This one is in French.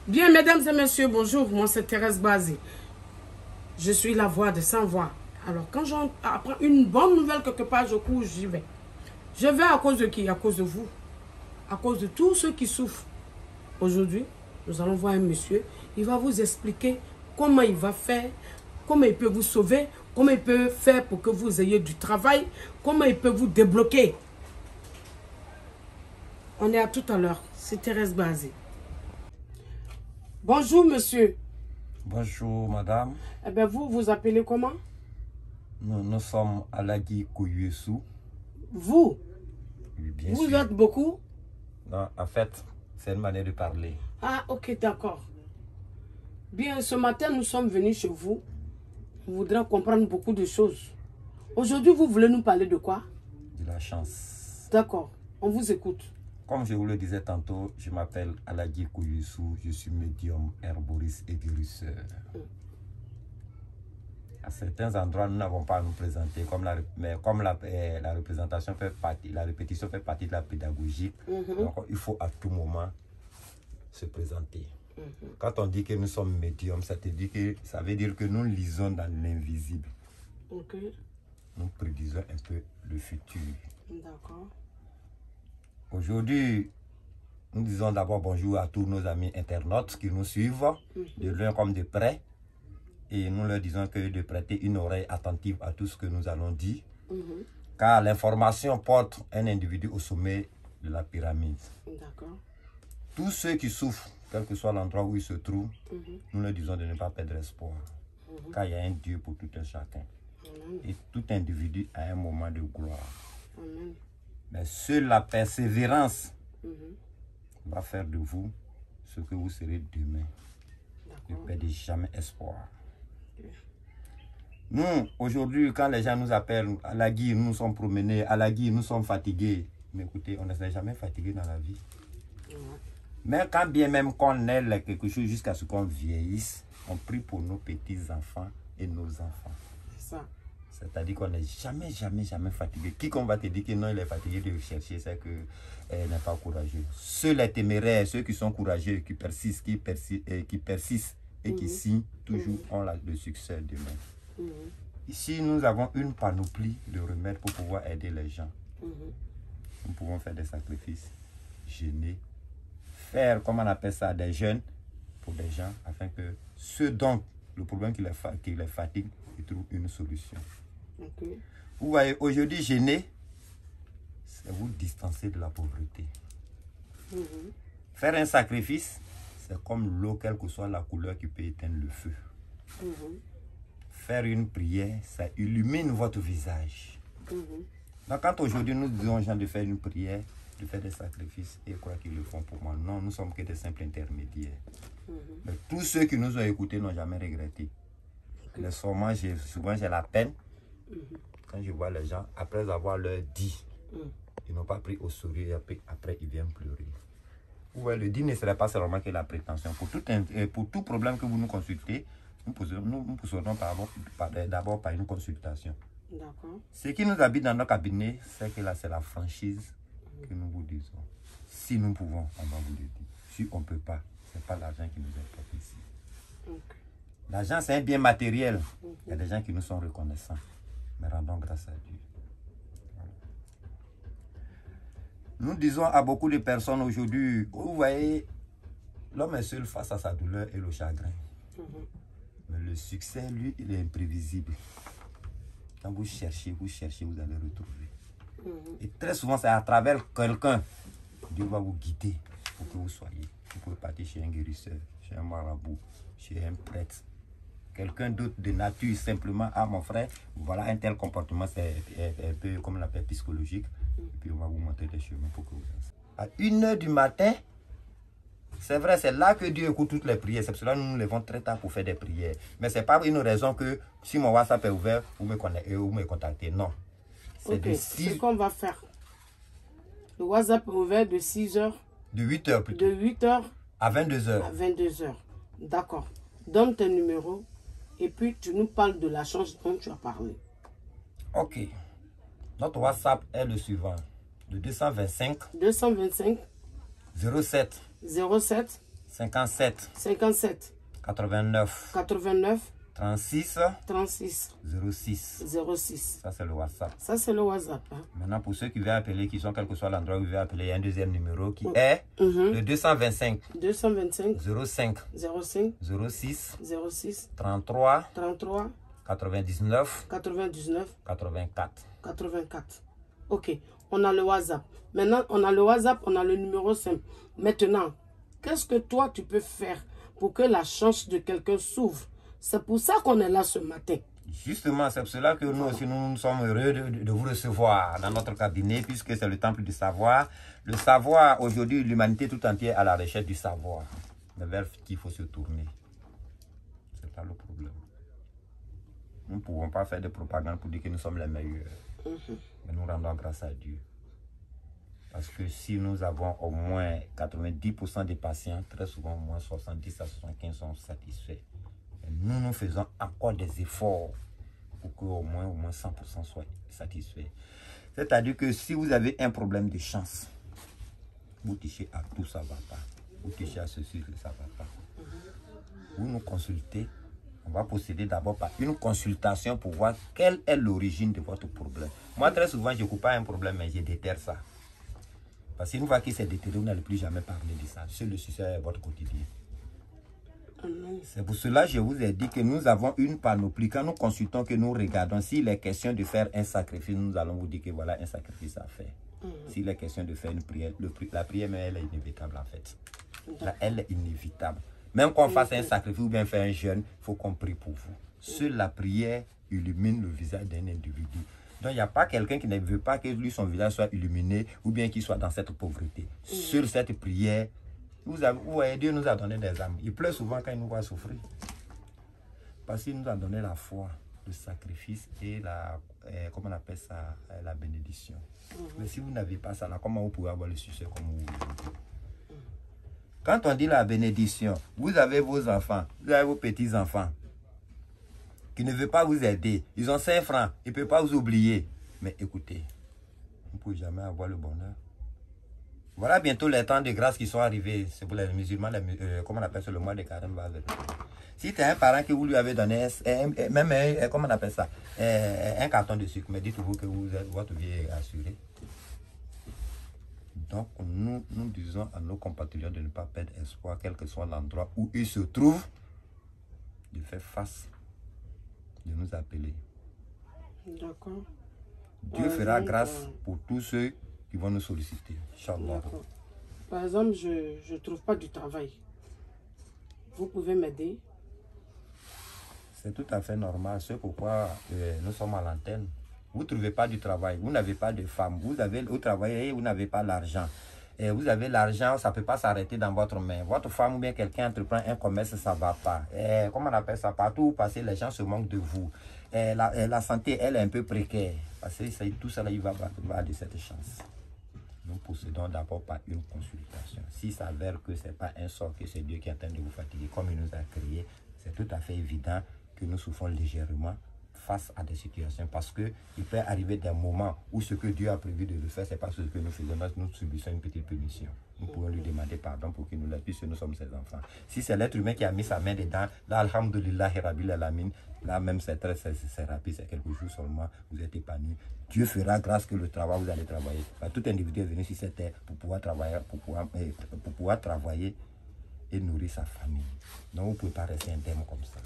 Bien, mesdames et messieurs, bonjour. Moi, c'est Thérèse Bazé. Je suis la voix de sans voix. Alors, quand j'apprends une bonne nouvelle quelque part, je cours, j'y vais. Je vais à cause de qui? À cause de vous. À cause de tous ceux qui souffrent. Aujourd'hui, nous allons voir un monsieur. Il va vous expliquer comment il va faire, comment il peut vous sauver, comment il peut faire pour que vous ayez du travail, comment il peut vous débloquer. On est à tout à l'heure. C'est Thérèse Bazé. Bonjour, monsieur. Bonjour, madame. Eh bien, vous vous appelez comment? Nous sommes Alagi Kouyesou. Vous? Oui, bien Vous sûr. êtes beaucoup? Non, en fait, c'est une manière de parler. Ah, ok, d'accord. Bien, ce matin, nous sommes venus chez vous. On voudrait comprendre beaucoup de choses. Aujourd'hui, vous voulez nous parler de quoi? De la chance. D'accord, on vous écoute. Comme je vous le disais tantôt, je m'appelle Alagi Kouyesou. Je suis médium, herboriste et guérisseur. À certains endroits, nous n'avons pas à nous présenter, mais comme la représentation fait partie, la répétition fait partie de la pédagogie, donc il faut à tout moment se présenter. Quand on dit que nous sommes médiums, ça veut dire que nous lisons dans l'invisible. Ok. Nous prédisons un peu le futur. D'accord. Aujourd'hui, nous disons d'abord bonjour à tous nos amis internautes qui nous suivent, de loin comme de près. Et nous leur disons que de prêter une oreille attentive à tout ce que nous allons dire. Car l'information porte un individu au sommet de la pyramide. D'accord. Tous ceux qui souffrent, quel que soit l'endroit où ils se trouvent, nous leur disons de ne pas perdre espoir. Car il y a un Dieu pour tout un chacun. Et tout individu a un moment de gloire. Mais seule la persévérance va faire de vous ce que vous serez demain. Ne perdez jamais espoir. Nous, aujourd'hui, quand les gens nous appellent à la guille, nous sommes promenés, à la guille, nous sommes fatigués. Mais écoutez, on ne s'est jamais fatigué dans la vie. Mais quand bien même qu'on ait quelque chose jusqu'à ce qu'on vieillisse, on prie pour nos petits-enfants et nos enfants. C'est ça. C'est-à-dire qu'on n'est jamais fatigué. Quiconque va te dire que non, il est fatigué de chercher, c'est qu'il n'est pas courageux. Ceux les téméraires, ceux qui sont courageux, qui persistent et qui signent, toujours ont le succès demain. Ici, nous avons une panoplie de remèdes pour pouvoir aider les gens. Nous pouvons faire des sacrifices, jeûner, faire, comment on appelle ça, des jeûnes pour des gens, afin que ceux dont le problème qui les fatigue, ils trouvent une solution. Vous voyez, aujourd'hui, jeûner, c'est vous distancer de la pauvreté. Faire un sacrifice, c'est comme l'eau, quelle que soit la couleur qui peut éteindre le feu. Faire une prière, ça illumine votre visage. Donc quand aujourd'hui nous disons aux gens de faire une prière, de faire des sacrifices, et quoi qu'ils le font pour moi, non, nous sommes que des simples intermédiaires. Mais tous ceux qui nous ont écoutés n'ont jamais regretté. Mais souvent j'ai la peine quand je vois les gens, après avoir leur dit, ils n'ont pas pris au sérieux et après ils viennent pleurer. Vous voyez, le dit ne serait pas seulement que la prétention. Pour tout problème que vous nous consultez, nous procédons d'abord par une consultation. Ce qui nous habite dans nos cabinets, c'est que là, c'est la franchise que nous vous disons. Si nous pouvons, on va vous le dire. Si on ne peut pas, ce n'est pas l'argent qui nous importe ici. L'argent, c'est un bien matériel. Il y a des gens qui nous sont reconnaissants. Mais rendons grâce à Dieu. Voilà. Nous disons à beaucoup de personnes aujourd'hui, vous voyez, l'homme est seul face à sa douleur et le chagrin. Mais le succès, lui, il est imprévisible. Quand vous cherchez, vous allez retrouver. Et très souvent, c'est à travers quelqu'un, Dieu va vous guider pour que vous soyez. Vous pouvez partir chez un guérisseur, chez un marabout, chez un prêtre. Quelqu'un d'autre de nature, simplement, ah mon frère, voilà un tel comportement, c'est un peu comme l'appel psychologique. Et puis on va vous montrer des chemins pour que vous à 1h du matin, c'est vrai, c'est là que Dieu écoute toutes les prières. C'est pour cela que nous nous levons très tard pour faire des prières. Mais ce n'est pas une raison que si mon WhatsApp est ouvert, vous me contactez. Non. C'est ce qu'on va faire. Le WhatsApp est ouvert de 6h. De 8h plutôt. De 8h à 22h. À 22h. D'accord. Donne tes numéros et puis tu nous parles de la chance dont tu as parlé. Ok. Notre WhatsApp est le suivant. Le 225 225 07 07 57 57 89 89 36 36 06. 06. Ça, c'est le WhatsApp. Ça, c'est le WhatsApp. Hein. Maintenant, pour ceux qui veulent appeler, qui sont quel que soit l'endroit où ils veulent appeler, il y a un deuxième numéro qui est le 225 225 05 05 06 06 33 33 99 99 84. 84. Ok, on a le WhatsApp. Maintenant, on a le WhatsApp, on a le numéro simple. Maintenant, qu'est-ce que toi, tu peux faire pour que la chance de quelqu'un s'ouvre? C'est pour ça qu'on est là ce matin. Justement, c'est pour cela que nous aussi, nous sommes heureux de vous recevoir dans notre cabinet, puisque c'est le temple du savoir. Le savoir, aujourd'hui, l'humanité tout entière à la recherche du savoir. Mais vers qui il faut se tourner. C'est pas le problème. Nous ne pouvons pas faire de propagande pour dire que nous sommes les meilleurs. Mais nous rendons grâce à Dieu. Parce que si nous avons au moins 90% des patients, très souvent au moins 70 à 75 sont satisfaits. Et nous faisons encore des efforts pour qu'au moins 100% soient satisfaits. C'est-à-dire que si vous avez un problème de chance, vous touchez à tout, ça ne va pas. Vous touchez à ceci, ça ne va pas. Vous nous consultez. On va procéder d'abord par une consultation pour voir quelle est l'origine de votre problème. Moi, très souvent, je ne coupe pas un problème, mais je déterre ça. Parce qu'une fois qu'il s'est déterré, vous n'allez plus jamais parler de ça. Seul le succès est votre quotidien. C'est pour cela que je vous ai dit que nous avons une panoplie. Quand nous consultons, que nous regardons, s'il est question de faire un sacrifice, nous allons vous dire que voilà un sacrifice à faire. S'il est question de faire une prière, la prière, mais elle est inévitable en fait. Là, elle est inévitable. Même qu'on fasse un sacrifice ou bien faire un jeûne, il faut qu'on prie pour vous. Seule la prière illumine le visage d'un individu. Donc, il n'y a pas quelqu'un qui ne veut pas que lui, son visage soit illuminé ou bien qu'il soit dans cette pauvreté. Seule cette prière, vous voyez, Dieu nous a donné des âmes. Il pleure souvent quand il nous voit souffrir. Parce qu'il nous a donné la foi, le sacrifice et la, comment on appelle ça, la bénédiction. Mais si vous n'avez pas ça, là, comment vous pouvez avoir le succès comme vous voulez? Quand on dit la bénédiction, vous avez vos enfants, vous avez vos petits-enfants qui ne veulent pas vous aider. Ils ont 5 francs, ils ne peuvent pas vous oublier. Mais écoutez, vous ne pouvez jamais avoir le bonheur. Voilà bientôt les temps de grâce qui sont arrivés. C'est pour les musulmans, comment on appelle ça, le mois de carême va venir. Si tu as un parent que vous lui avez donné, même, comment on appelle ça, un carton de sucre, mais dites-vous que votre vie est assurée. Donc, nous disons à nos compatriotes de ne pas perdre espoir, quel que soit l'endroit où ils se trouvent, de faire face, de nous appeler. D'accord. Dieu fera grâce pour tous ceux qui vont nous solliciter. Inch'Allah. Par exemple, je ne trouve pas du travail. Vous pouvez m'aider? C'est tout à fait normal. C'est pourquoi nous sommes à l'antenne. Vous ne trouvez pas du travail, vous n'avez pas de femme, vous travaillez, vous n'avez pas l'argent. Et vous avez l'argent, ça ne peut pas s'arrêter dans votre main. Votre femme ou bien quelqu'un entreprend un commerce, ça ne va pas. Et, comment on appelle ça? Partout où vous passez, les gens se moquent de vous. Et la santé, elle est un peu précaire. Parce que tout ça, là, il va de cette chance. Nous procédons d'abord par une consultation. S'il s'avère que ce n'est pas un sort, que c'est Dieu qui est en train de vous fatiguer, comme il nous a créé, c'est tout à fait évident que nous souffrons légèrement face à des situations, parce qu'il peut arriver des moments où ce que Dieu a prévu de le faire, c'est pas ce que nous faisons, nous subissons une petite punition. Nous pouvons lui demander pardon pour qu'il nous l'aide, puisque nous sommes ses enfants. Si c'est l'être humain qui a mis sa main dedans, là, alhamdulillah, rabbil alamin, là même c'est rapide, c'est quelques jours seulement, vous êtes épanoui. Dieu fera grâce que le travail, vous allez travailler. Tout individu est venu sur cette terre pour pouvoir travailler, et nourrir sa famille. Donc vous ne pouvez pas rester indemne comme ça.